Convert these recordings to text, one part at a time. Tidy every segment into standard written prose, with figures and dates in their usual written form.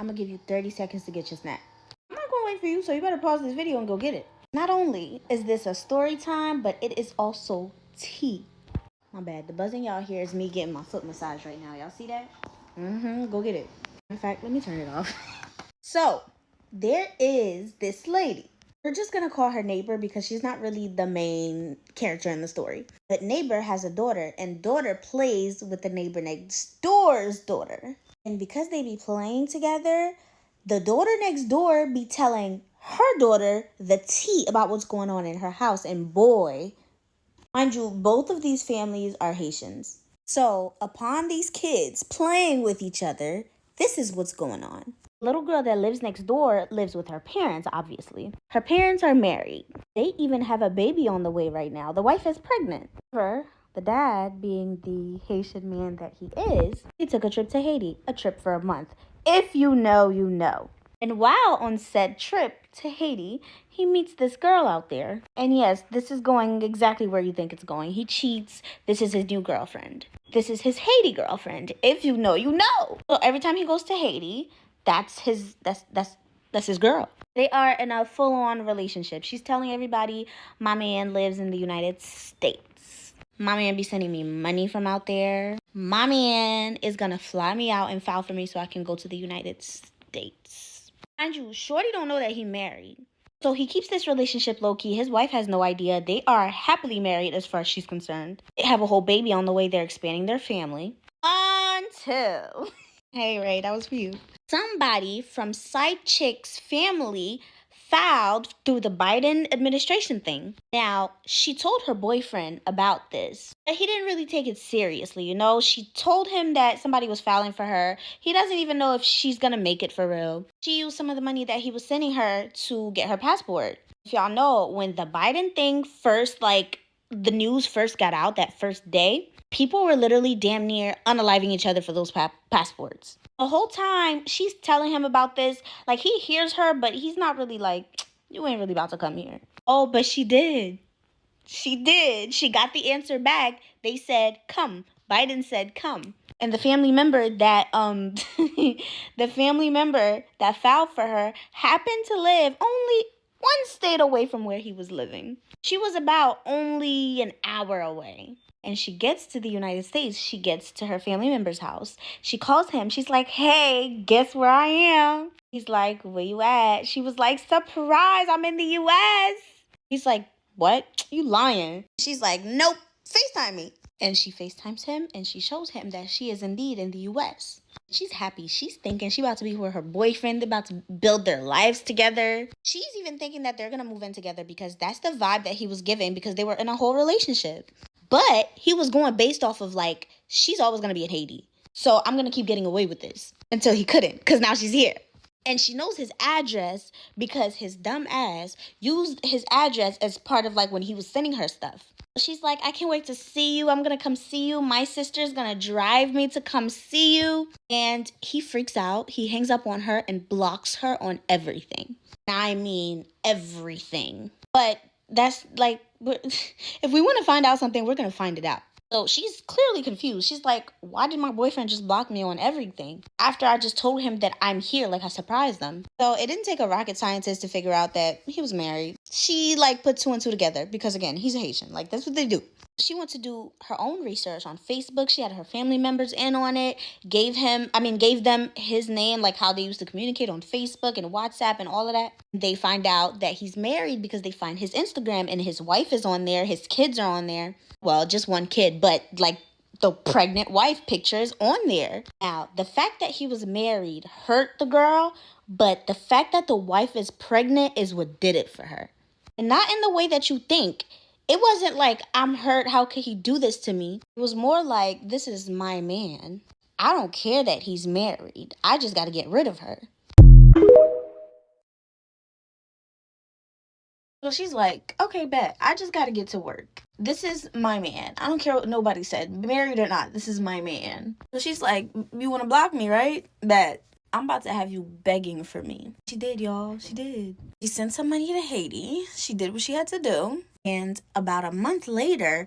I'm gonna give you 30 seconds to get your snack. I'm not gonna wait for you, so you better pause this video and go get it. Not only is this a story time, but it is also tea. My bad. The buzzing y'all hear is me getting my foot massage right now. Y'all see that? Go get it. In fact, let me turn it off. So, there is this lady. We're just gonna call her Neighbor because she's not really the main character in the story. But Neighbor has a daughter, and daughter plays with the neighbor next door's daughter. And because they be playing together, the daughter next door be telling her daughter the tea about what's going on in her house. And boy, mind you, both of these families are Haitians. So, upon these kids playing with each other, this is what's going on. The little girl that lives next door lives with her parents, obviously. Her parents are married. They even have a baby on the way right now. The wife is pregnant. However, the dad, being the Haitian man that he is, he took a trip to Haiti, a trip for a month. If you know, you know. And while on said trip to Haiti, he meets this girl out there. And yes, this is going exactly where you think it's going. He cheats. This is his new girlfriend. This is his Haiti girlfriend. If you know, you know. So every time he goes to Haiti, that's his girl. They are in a full-on relationship. She's telling everybody my man lives in the United States. My man be sending me money from out there. My man is gonna fly me out and file for me so I can go to the United States. Mind you, Shorty don't know that he married. So he keeps this relationship low-key. His wife has no idea. They are happily married as far as she's concerned. They have a whole baby on the way. They're expanding their family. Until... Hey, Ray, that was for you. Somebody from Side Chick's family filed through the Biden administration thing. Now, she told her boyfriend about this, but he didn't really take it seriously, you know? She told him that somebody was filing for her. He doesn't even know if she's gonna make it for real. She used some of the money that he was sending her to get her passport. If y'all know, when the Biden thing first, the news first got out that first day, people were literally damn near unaliving each other for those passports. The whole time she's telling him about this, he hears her, but he's not really you ain't really about to come here. Oh, but she did. She did. She got the answer back. They said, come. Biden said, come. And the family member that, filed for her happened to live only one state away from where he was living. She was about only an hour away. And she gets to the United States. She gets to her family member's house. She calls him. She's like, hey, guess where I am? He's like, where you at? She was like, surprise, I'm in the U.S. He's like, what? You lying. She's like, nope, FaceTime me. And she FaceTimes him and she shows him that she is indeed in the U.S. She's happy. She's thinking she's about to be with her boyfriend. They're about to build their lives together. She's even thinking that they're going to move in together because that's the vibe that he was giving because they were in a whole relationship. But he was going based off of she's always going to be in Haiti. So I'm going to keep getting away with this until he couldn't because now she's here. And she knows his address because his dumb ass used his address as part of when he was sending her stuff. She's like, I can't wait to see you. I'm going to come see you. My sister's going to drive me to come see you. And he freaks out. He hangs up on her and blocks her on everything. I mean, everything. But that's if we want to find out something, we're going to find it out. So she's clearly confused. She's like, why did my boyfriend just block me on everything? After I just told him that I'm here, I surprised them. So it didn't take a rocket scientist to figure out that he was married. She put two and two together because again, he's a Haitian. That's what they do. She went to do her own research on Facebook. She had her family members in on it, gave them his name, how they used to communicate on Facebook and WhatsApp and all of that. They find out that he's married because they find his Instagram and his wife is on there. His kids are on there. Well, just one kid, but the pregnant wife picture is on there. Now, the fact that he was married hurt the girl, but the fact that the wife is pregnant is what did it for her. And not in the way that you think. It wasn't I'm hurt, how could he do this to me? It was more this is my man. I don't care that he's married. I just got to get rid of her. So she's like, okay, bet. I just got to get to work. This is my man. I don't care what nobody said. Married or not, this is my man. So she's like, you want to block me, right? Bet. I'm about to have you begging for me. She did, y'all. She did. She sent some money to Haiti. She did what she had to do. And about a month later,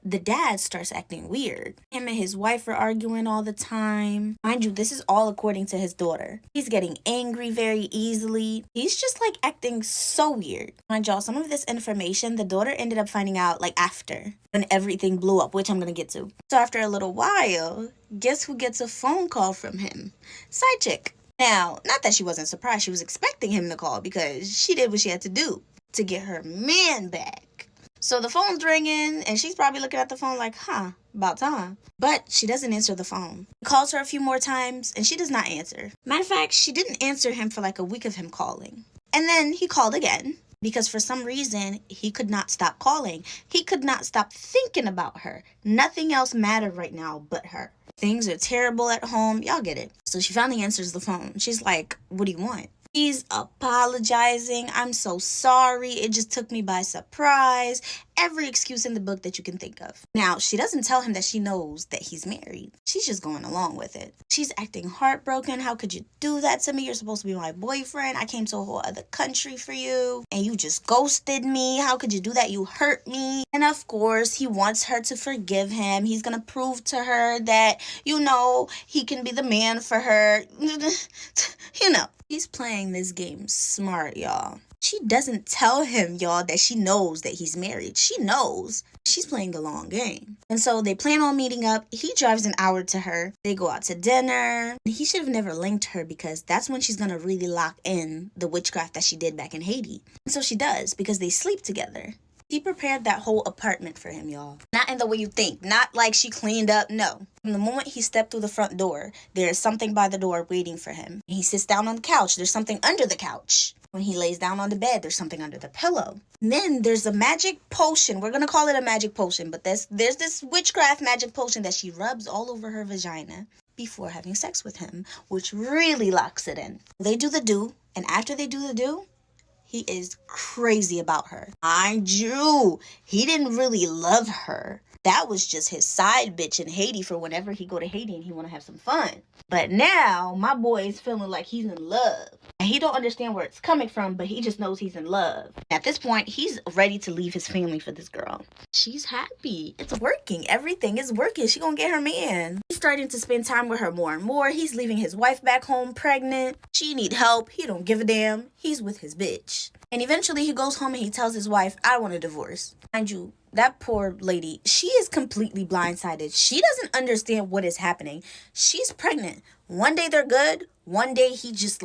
the dad starts acting weird. Him and his wife are arguing all the time. Mind you, this is all according to his daughter. He's getting angry very easily. He's just like acting so weird. Mind y'all, some of this information the daughter ended up finding out like after, when everything blew up, which I'm gonna get to. So after a little while, guess who gets a phone call from him? Side chick. Now, not that she wasn't surprised, she was expecting him to call because she did what she had to do to get her man back. So the phone's ringing, and she's probably looking at the phone like, about time. But she doesn't answer the phone. He calls her a few more times, and she does not answer. Matter of fact, she didn't answer him for like a week of him calling. And then he called again, because for some reason, he could not stop calling. He could not stop thinking about her. Nothing else mattered right now but her. Things are terrible at home. Y'all get it. So she finally answers the phone. She's like, what do you want? He's apologizing. I'm so sorry. It just took me by surprise. Every excuse in the book that you can think of. Now, she doesn't tell him that she knows that he's married. She's just going along with it. She's acting heartbroken. How could you do that to me? You're supposed to be my boyfriend. I came to a whole other country for you, and you just ghosted me. How could you do that? You hurt me. And of course, he wants her to forgive him. He's gonna prove to her that, he can be the man for her. He's playing this game smart, y'all. She doesn't tell him, y'all, that she knows that he's married. She knows. She's playing a long game. And so they plan on meeting up. He drives an hour to her. They go out to dinner. He should have never linked her because that's when she's going to really lock in the witchcraft that she did back in Haiti. And so she does because they sleep together. He prepared that whole apartment for him, y'all. Not in the way you think. Not like she cleaned up. No. From the moment he stepped through the front door, there is something by the door waiting for him. He sits down on the couch. There's something under the couch. When he lays down on the bed, there's something under the pillow. And then there's a magic potion. We're going to call it a magic potion. But there's this witchcraft magic potion that she rubs all over her vagina before having sex with him, which really locks it in. They do the do. And after they do the do, he is crazy about her. Mind you, he didn't really love her. That was just his side bitch in Haiti for whenever he go to Haiti and he want to have some fun. But now, my boy is feeling like he's in love. And he don't understand where it's coming from, but he just knows he's in love. At this point, he's ready to leave his family for this girl. She's happy. It's working. Everything is working. She gonna get her man. He's starting to spend time with her more and more. He's leaving his wife back home pregnant. She need help. He don't give a damn. He's with his bitch. And eventually he goes home and he tells his wife, I want a divorce. Mind you, that poor lady, she is completely blindsided. She doesn't understand what is happening. She's pregnant. One day they're good. One day he just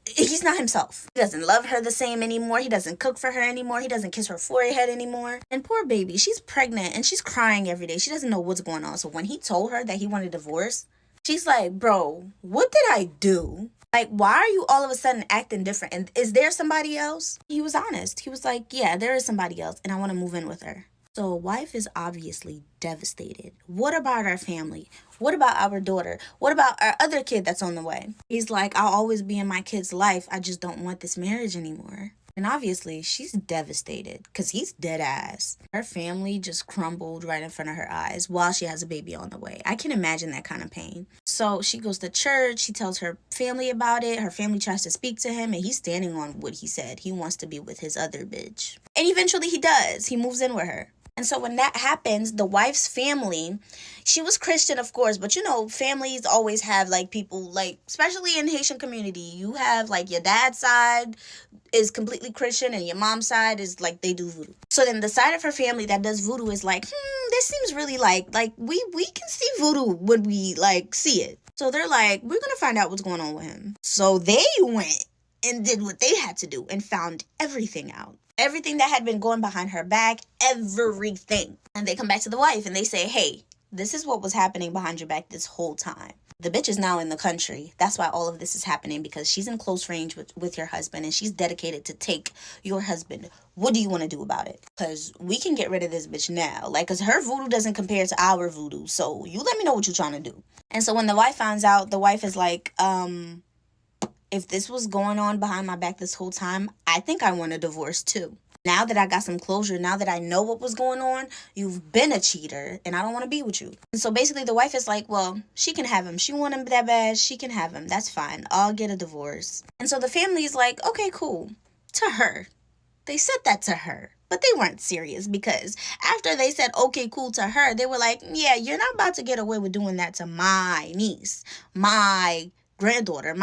he's not himself. He doesn't love her the same anymore. He doesn't cook for her anymore. He doesn't kiss her forehead anymore. And poor baby, she's pregnant and she's crying every day. She doesn't know what's going on. So when he told her that he wanted a divorce, she's like, bro, what did I do? Like, why are you all of a sudden acting different? And is there somebody else? He was honest. He was like, yeah, there is somebody else and I want to move in with her. So a wife is obviously devastated. What about our family? What about our daughter? What about our other kid that's on the way? He's like, I'll always be in my kid's life. I just don't want this marriage anymore. And obviously, she's devastated because he's dead ass. Her family just crumbled right in front of her eyes while she has a baby on the way. I can imagine that kind of pain. So she goes to church. She tells her family about it. Her family tries to speak to him, and he's standing on what he said. He wants to be with his other bitch. And eventually he does. He moves in with her. And so when that happens, the wife's family, she was Christian, of course, but families always have people especially in Haitian community, you have your dad's side is completely Christian and your mom's side is they do voodoo. So then the side of her family that does voodoo is this seems really we can see voodoo when we see it. So they're like, we're going to find out what's going on with him. So they went and did what they had to do and found everything out. Everything that had been going behind her back, everything. And they come back to the wife and they say, hey, this is what was happening behind your back this whole time. The bitch is now in the country. That's why all of this is happening, because she's in close range with your husband and she's dedicated to take your husband. What do you want to do about it? Because we can get rid of this bitch now. Because her voodoo doesn't compare to our voodoo. So you let me know what you're trying to do. And so when the wife finds out, the wife is like, if this was going on behind my back this whole time, I think I want a divorce too. Now that I got some closure, now that I know what was going on, you've been a cheater and I don't want to be with you. And so basically the wife is like, well, she can have him. She want him that bad. She can have him. That's fine. I'll get a divorce. And so the family is like, okay, cool. To her. they said that to her. But they weren't serious because after they said, okay, cool to her, they were like, yeah, you're not about to get away with doing that to my niece, my granddaughter,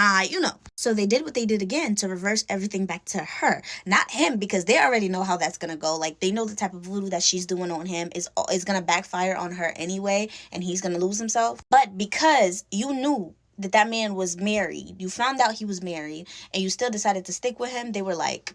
So they did what they did again to reverse everything back to her, not him, because they already know how that's going to go. Like, they know the type of voodoo that she's doing on him is going to backfire on her anyway, and he's going to lose himself. But because you knew that man was married, you found out he was married, and you still decided to stick with him, they were like,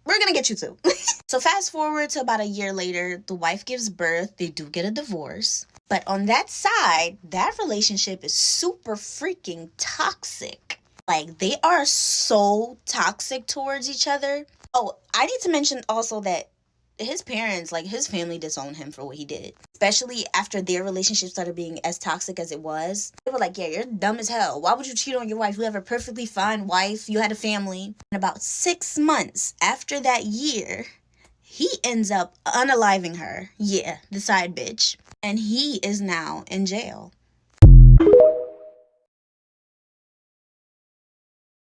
we're gonna get you too. So fast forward to about a year later, the wife gives birth, they do get a divorce. But on that side, that relationship is super freaking toxic. Like, they are so toxic towards each other. Oh, I need to mention also that his parents, like his family, disowned him for what he did. Especially after their relationship started being as toxic as it was. They were like, yeah, you're dumb as hell. Why would you cheat on your wife? You have a perfectly fine wife. You had a family. And about 6 months after that year, he ends up unaliving her. Yeah, the side bitch. And he is now in jail.